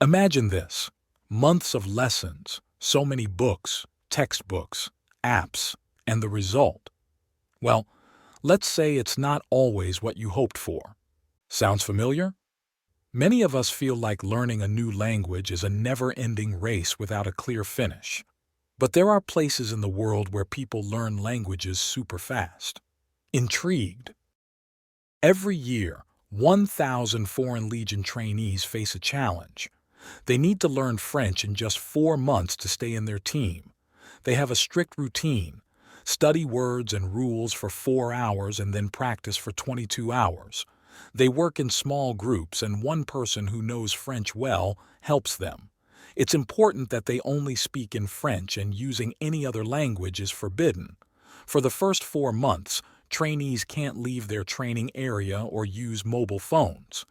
Imagine this: months of lessons, so many books, textbooks, apps, and the result. Well, let's say it's not always what you hoped for. Sounds familiar? Many of us feel like learning a new language is a never-ending race without a clear finish. But there are places in the world where people learn languages super fast. Intrigued? Every year, 1,000 Foreign Legion trainees face a challenge. They need to learn French in just 4 months to stay in their team. They have a strict routine: study words and rules for 4 hours and then practice for 22 hours. They work in small groups, and one person who knows French well helps them. It's important that they only speak in French, and using any other language is forbidden. For the first 4 months, trainees can't leave their training area or use mobile phones.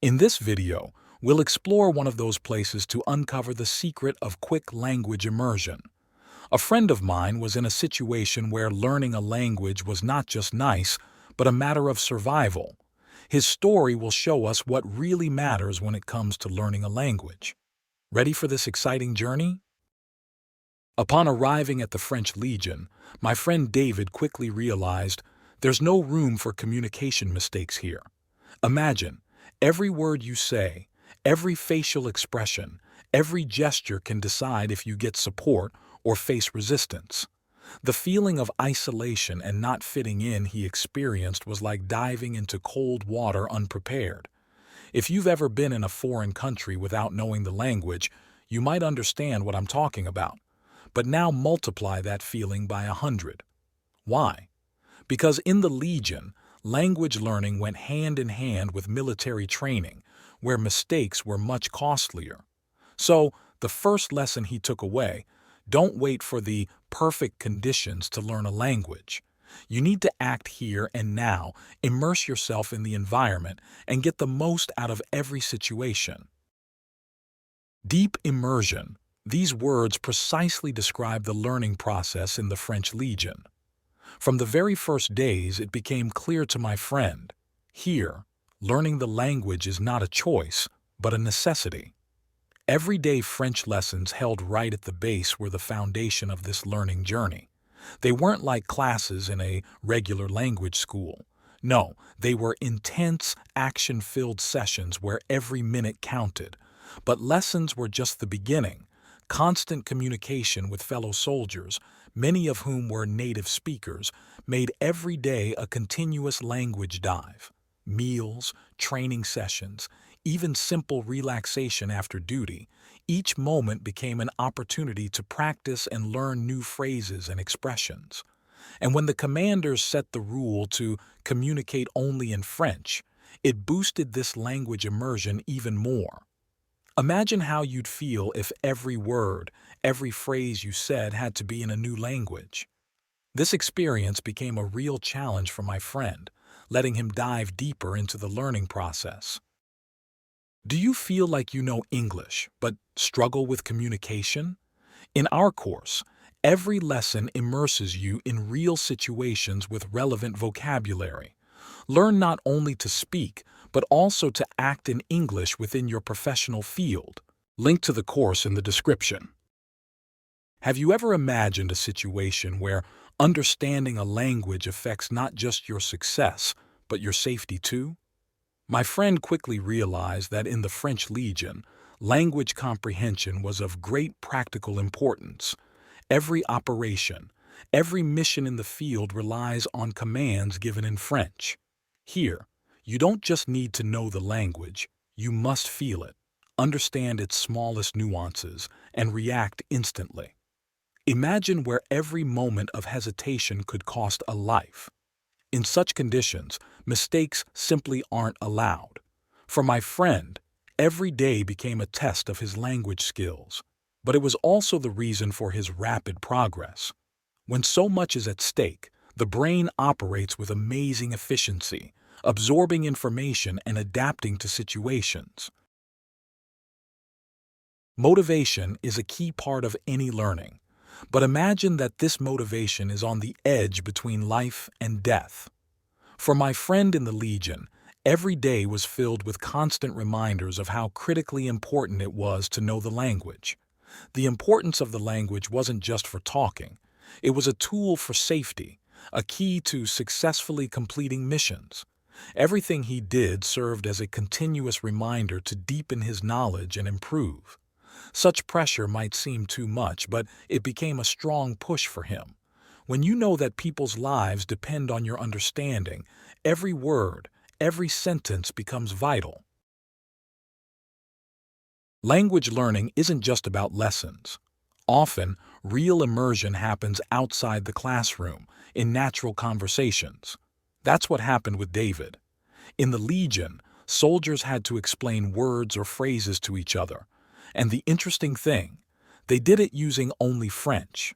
In this video, we'll explore one of those places to uncover the secret of quick language immersion. A friend of mine was in a situation where learning a language was not just nice, but a matter of survival. His story will show us what really matters when it comes to learning a language. Ready for this exciting journey? Upon arriving at the French Legion, my friend David quickly realized there's no room for communication mistakes here. Imagine, every word you say, every facial expression, every gesture can decide if you get support or face resistance. The feeling of isolation and not fitting in he experienced was like diving into cold water unprepared. If you've ever been in a foreign country without knowing the language, you might understand what I'm talking about. But now multiply that feeling by 100. Why? Because in the Legion, language learning went hand in hand with military training, where mistakes were much costlier. So, the first lesson he took away: don't wait for the perfect conditions to learn a language. You need to act here and now, immerse yourself in the environment, and get the most out of every situation. Deep immersion. These words precisely describe the learning process in the French Legion. From the very first days, it became clear to my friend: here, learning the language is not a choice, but a necessity. Everyday French lessons held right at the base were the foundation of this learning journey. They weren't like classes in a regular language school. No, they were intense, action-filled sessions where every minute counted. But lessons were just the beginning. Constant communication with fellow soldiers, many of whom were native speakers, made every day a continuous language dive. Meals, training sessions, even simple relaxation after duty, each moment became an opportunity to practice and learn new phrases and expressions. And when the commanders set the rule to communicate only in French, it boosted this language immersion even more. Imagine how you'd feel if every word, every phrase you said had to be in a new language. This experience became a real challenge for my friend, letting him dive deeper into the learning process. Do you feel like you know English, but struggle with communication? In our course, every lesson immerses you in real situations with relevant vocabulary. Learn not only to speak, but also to act in English within your professional field. Link to the course in the description. Have you ever imagined a situation where understanding a language affects not just your success, but your safety too? My friend quickly realized that in the French Legion, language comprehension was of great practical importance. Every operation, every mission in the field relies on commands given in French. Here, you don't just need to know the language, you must feel it, understand its smallest nuances, and react instantly. Imagine where every moment of hesitation could cost a life. In such conditions, mistakes simply aren't allowed. For my friend, every day became a test of his language skills, but it was also the reason for his rapid progress. When so much is at stake, the brain operates with amazing efficiency, absorbing information and adapting to situations. Motivation is a key part of any learning, but imagine that this motivation is on the edge between life and death. For my friend in the Legion, Every day was filled with constant reminders of how critically important it was to know the language. The importance of the language wasn't just for talking. It was a tool for safety, a key to successfully completing missions. Everything he did served as a continuous reminder to deepen his knowledge and improve. Such pressure might seem too much, but it became a strong push for him. When you know that people's lives depend on your understanding, every word, every sentence becomes vital. Language learning isn't just about lessons. Often, real immersion happens outside the classroom, in natural conversations. That's what happened with David. In the Legion, soldiers had to explain words or phrases to each other. And the interesting thing, they did it using only French.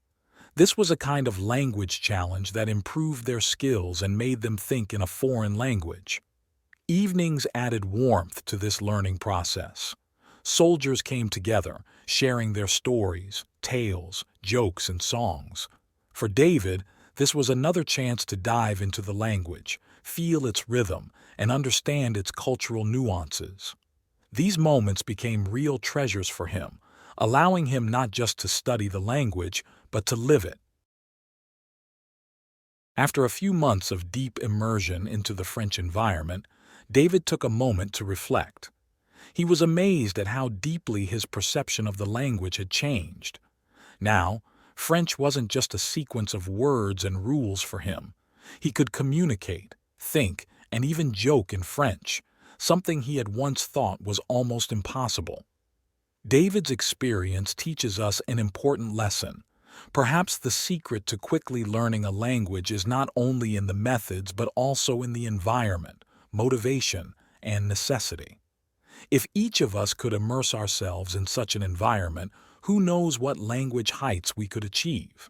This was a kind of language challenge that improved their skills and made them think in a foreign language. Evenings added warmth to this learning process. Soldiers came together, sharing their stories, tales, jokes, and songs. For David, this was another chance to dive into the language, feel its rhythm, and understand its cultural nuances. These moments became real treasures for him, allowing him not just to study the language, but to live it. After a few months of deep immersion into the French environment, David took a moment to reflect. He was amazed at how deeply his perception of the language had changed. Now, French wasn't just a sequence of words and rules for him. He could communicate, think, and even joke in French, something he had once thought was almost impossible. David's experience teaches us an important lesson. Perhaps the secret to quickly learning a language is not only in the methods but also in the environment, motivation, and necessity. If each of us could immerse ourselves in such an environment, who knows what language heights we could achieve?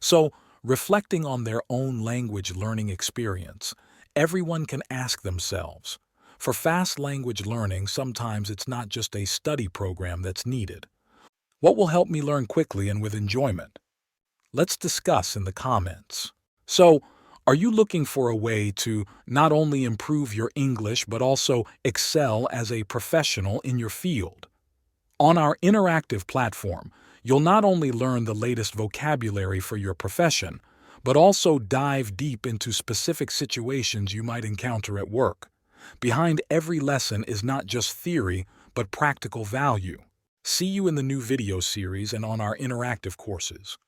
So, reflecting on their own language learning experience, everyone can ask themselves, for fast language learning, sometimes it's not just a study program that's needed. What will help me learn quickly and with enjoyment? Let's discuss in the comments. So, are you looking for a way to not only improve your English but also excel as a professional in your field? On our interactive platform, you'll not only learn the latest vocabulary for your profession, but also dive deep into specific situations you might encounter at work. Behind every lesson is not just theory, but practical value. See you in the new video series and on our interactive courses.